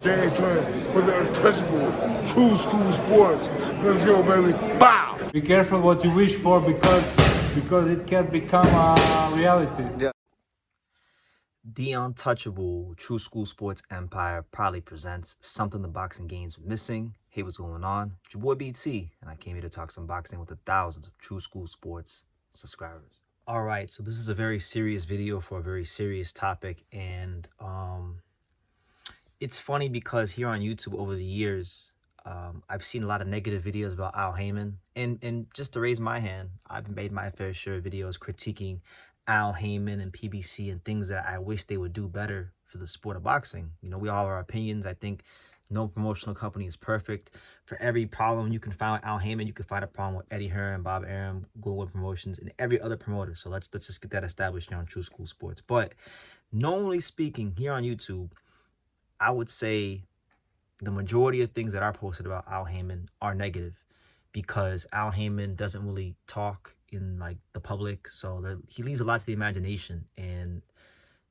James Turner for the untouchable true school sports. Let's go, baby. Bow! Be careful what you wish for because it can become a reality. Yeah. The untouchable True School Sports Empire proudly presents something the boxing game's missing. Hey, what's going on? It's your boy BT, and I came here to talk some boxing with the thousands of True School Sports subscribers. All right, so this is a very serious video for a very serious topic, and it's funny because here on YouTube over the years, I've seen a lot of negative videos about Al Haymon, and just to raise my hand, I've made my fair share of videos critiquing Al Haymon and PBC and things that I wish they would do better for the sport of boxing. You know, we all have our opinions. I think no promotional company is perfect. For every problem you can find with Al Haymon, you can find a problem with Eddie Hearn, Bob Arum, Goldwood Promotions, and every other promoter. So let's just get that established here on True School Sports. But normally speaking, here on YouTube, I would say the majority of things that are posted about Al Haymon are negative because Al Haymon doesn't really talk in like the public, so he leaves a lot to the imagination. And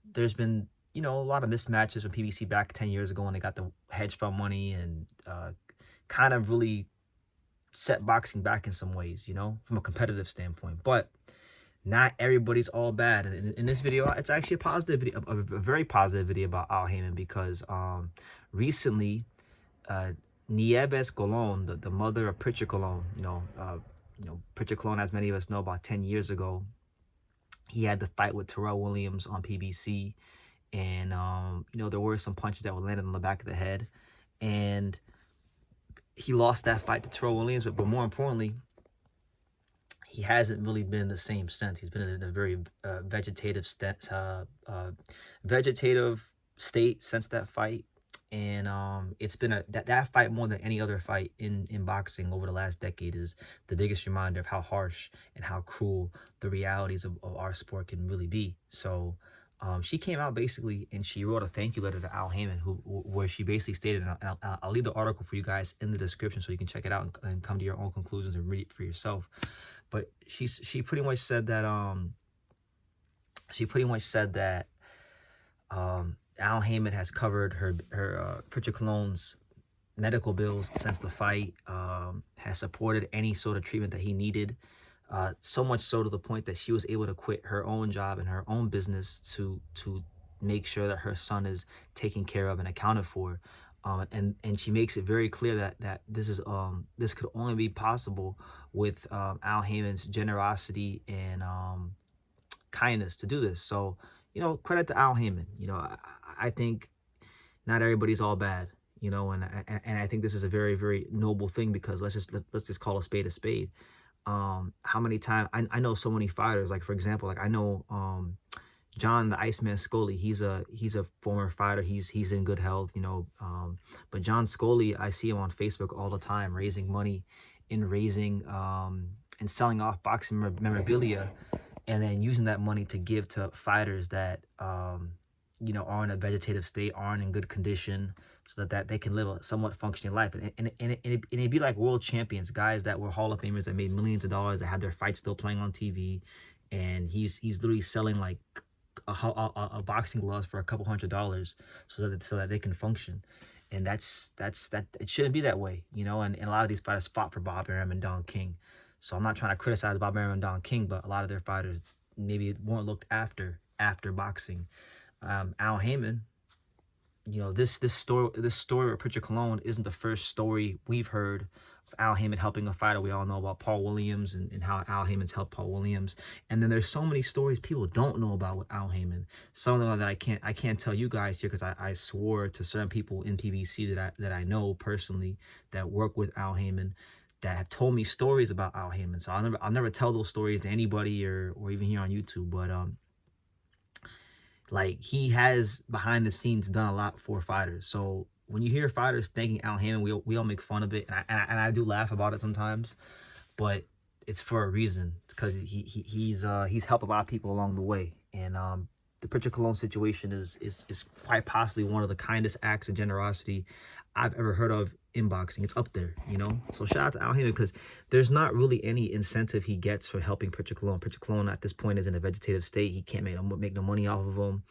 there's been, you know, a lot of mismatches with PBC back 10 years ago when they got the hedge fund money and kind of really set boxing back in some ways, you know, from a competitive standpoint. But not everybody's all bad. And in this video, it's actually a positive video, a very positive video about Al Haymon because recently Nieves Colon, the mother of Prichard Colon, you know, Prichard Colon, as many of us know, about 10 years ago, he had the fight with Terrell Williams on PBC, and you know, there were some punches that were landed on the back of the head, and he lost that fight to Terrell Williams. But more importantly, he hasn't really been the same since. He's been in a very vegetative state since that fight. And it's been that fight, more than any other fight in boxing over the last decade, is the biggest reminder of how harsh and how cruel the realities of our sport can really be. So she came out basically and she wrote a thank you letter to Al Haymon, where she basically stated, and I'll leave the article for you guys in the description so you can check it out and come to your own conclusions and read it for yourself. But she pretty much said that Al Haymon has covered her Prichard Colon's medical bills since the fight, has supported any sort of treatment that he needed, so much so to the point that she was able to quit her own job and her own business to make sure that her son is taken care of and accounted for. And she makes it very clear that this is this could only be possible with Al Haymon's generosity and kindness to do this. So, you know, credit to Al Haymon. You know, I think not everybody's all bad, you know, and I think this is a very, very noble thing, because let's just call a spade a spade. How many times I know so many fighters, like for example, like I know John the Iceman Scully. He's a former fighter. He's in good health, you know. But John Scully, I see him on Facebook all the time, raising money and and selling off boxing memorabilia, and then using that money to give to fighters that you know, are in a vegetative state, aren't in good condition, so that they can live a somewhat functioning life. And it'd be like world champions, guys that were Hall of Famers that made millions of dollars, that had their fights still playing on TV, and he's literally selling like a boxing gloves for a couple $100 so that they can function. And that's it shouldn't be that way, you know. And a lot of these fighters fought for Bob Arum and Don King, so I'm not trying to criticize Bob Arum and Don King, but a lot of their fighters maybe weren't looked after boxing. Al Haymon, you know, this story with Prichard Colon isn't the first story we've heard of Al Haymon helping a fighter. We all know about Paul Williams and how Al Haymon's helped Paul Williams. And then there's so many stories people don't know about with Al Haymon. Some of them that I can't tell you guys here, because I swore to certain people in PBC that I know personally that work with Al Haymon, that have told me stories about Al Haymon. So I'll never tell those stories to anybody or even here on YouTube. But like, he has behind the scenes done a lot for fighters. So when you hear fighters thanking Al Haymon, we all make fun of it, and I do laugh about it sometimes, but it's for a reason. It's because he's helped a lot of people along the way. And the Prichard Colon situation is quite possibly one of the kindest acts of generosity I've ever heard of in boxing. It's up there, you know. So shout out to Al Haymon, because there's not really any incentive he gets for helping Prichard Colon. Prichard Colon at this point is in a vegetative state. He can't make no money off of him.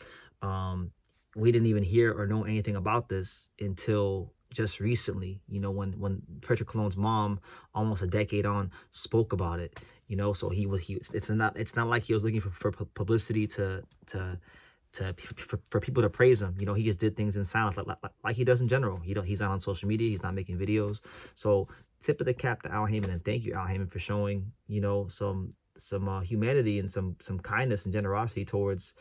we didn't even hear or know anything about this until just recently, when Patrick Cologne's mom, almost a decade on, spoke about it. So it's not like he was looking for publicity for people to praise him. He just did things in silence, like he does in general. He's not on social media, he's not making videos. So tip of the cap to Al Haymon, and thank you, Al Haymon, for showing some humanity and some kindness and generosity towards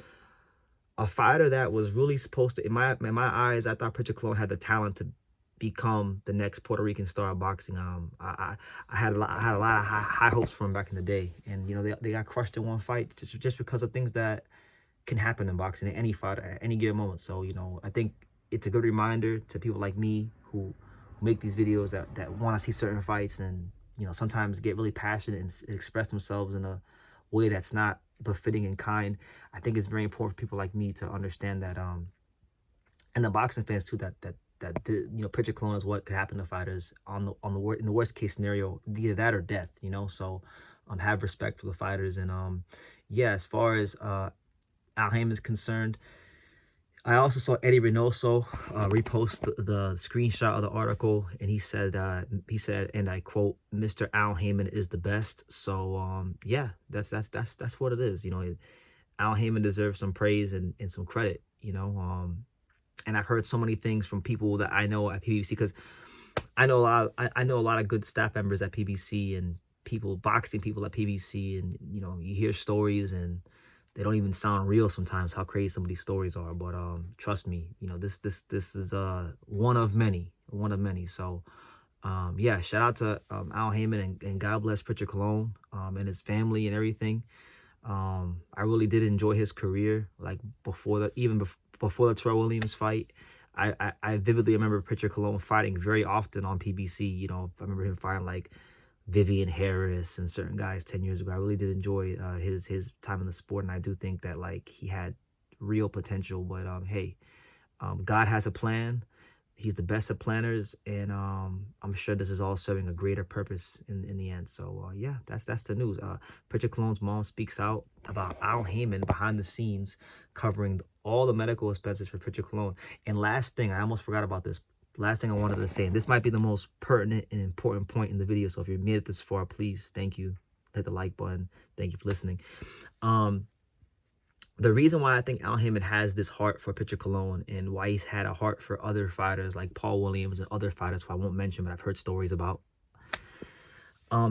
a fighter that was really supposed to, in my eyes, I thought Prichard Cologne had the talent to become the next Puerto Rican star of boxing. I had a lot of high hopes for him back in the day, and they got crushed in one fight just because of things that can happen in boxing at any fight at any given moment. So I think it's a good reminder to people like me who make these videos that want to see certain fights, and sometimes get really passionate and express themselves in a way that's not befitting and kind. I think it's very important for people like me to understand that, and the boxing fans too, that Prichard Cologne is what could happen to fighters in the worst case scenario, either that or death. So have respect for the fighters. And yeah, as far as Al Haymon is concerned, I also saw Eddie Reynoso repost the screenshot of the article, and he said, and I quote, "Mr. Al Haymon is the best." So yeah, that's what it is. Al Haymon deserves some praise and some credit. And I've heard so many things from people that I know at PBC, because I know a lot of good staff members at PBC, and boxing people at PBC, and you hear stories and they don't even sound real sometimes, how crazy some of these stories are. But trust me, this is one of many. So yeah, shout out to Al Haymon, and God bless Prichard Cologne and his family and everything. I really did enjoy his career, like before the Troy Williams fight. I vividly remember Prichard Cologne fighting very often on PBC. I remember him fighting like Vivian Harris and certain guys 10 years ago. I really did enjoy his time in the sport, and I do think that like he had real potential. But hey, God has a plan. He's the best of planners, and I'm sure this is all serving a greater purpose in the end. So yeah, that's the news. Prichard Cologne's mom speaks out about Al Haymon behind the scenes covering all the medical expenses for Prichard Cologne. And last thing, I almost forgot about this. Last thing I wanted to say, and this might be the most pertinent and important point in the video, so if you made it this far, please, thank you. Hit the like button. Thank you for listening. The reason why I think Al Haymon has this heart for Prichard Cologne, and why he's had a heart for other fighters like Paul Williams and other fighters who I won't mention, but I've heard stories about,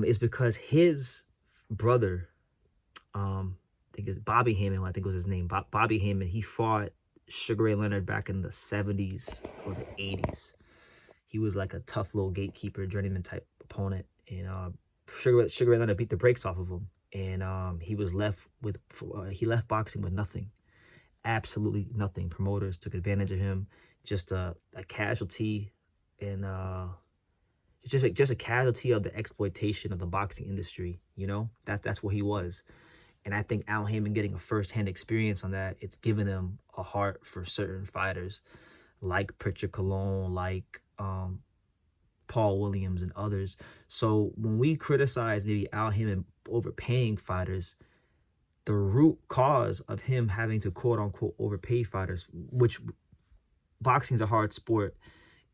is because his brother, I think it's Bobby Haymon, I think was his name, Bobby Haymon, he fought Sugar Ray Leonard back in the 70s or the 80s. He was like a tough little gatekeeper, journeyman type opponent, and Sugar Ray Leonard beat the brakes off of him, and he left boxing with nothing, absolutely nothing. Promoters took advantage of him, just a casualty, and just a casualty of the exploitation of the boxing industry. That's what he was. And I think Al Haymon getting a first-hand experience on that, it's given him a heart for certain fighters like Prichard Cologne, like Paul Williams and others. So when we criticize maybe Al Haymon overpaying fighters, the root cause of him having to quote-unquote overpay fighters, which boxing is a hard sport.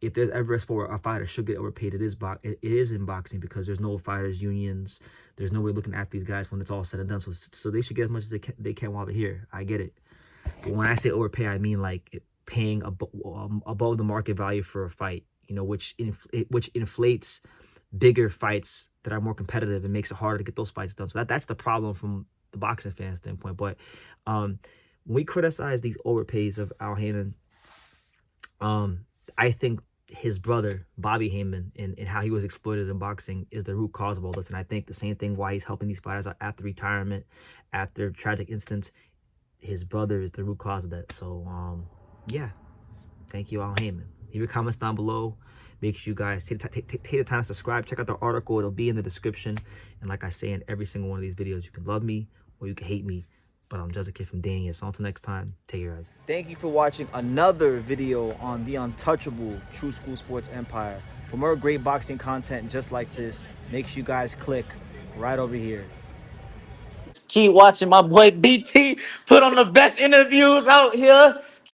If there's ever a sport where a fighter should get overpaid, it is in boxing, because there's no fighters unions. There's no way looking after these guys when it's all said and done. So they should get as much as they can while they're here. I get it. But when I say overpay, I mean like paying above the market value for a fight, which inflates bigger fights that are more competitive and makes it harder to get those fights done. So that's the problem from the boxing fan standpoint. But when we criticize these overpays of Al Haymon, I think his brother, Bobby Haymon, and how he was exploited in boxing is the root cause of all this. And I think the same thing why he's helping these fighters out after retirement, after tragic incidents, his brother is the root cause of that. So, yeah, thank you, Al Haymon. Leave your comments down below. Make sure you guys take the time to subscribe. Check out the article. It'll be in the description. And like I say in every single one of these videos, you can love me or you can hate me. But I'm just a kid from Daniel. So until next time, take care, guys. Thank you for watching another video on the untouchable True School Sports Empire. For more great boxing content just like this, make sure you guys click right over here. Keep watching my boy BT put on the best interviews out here.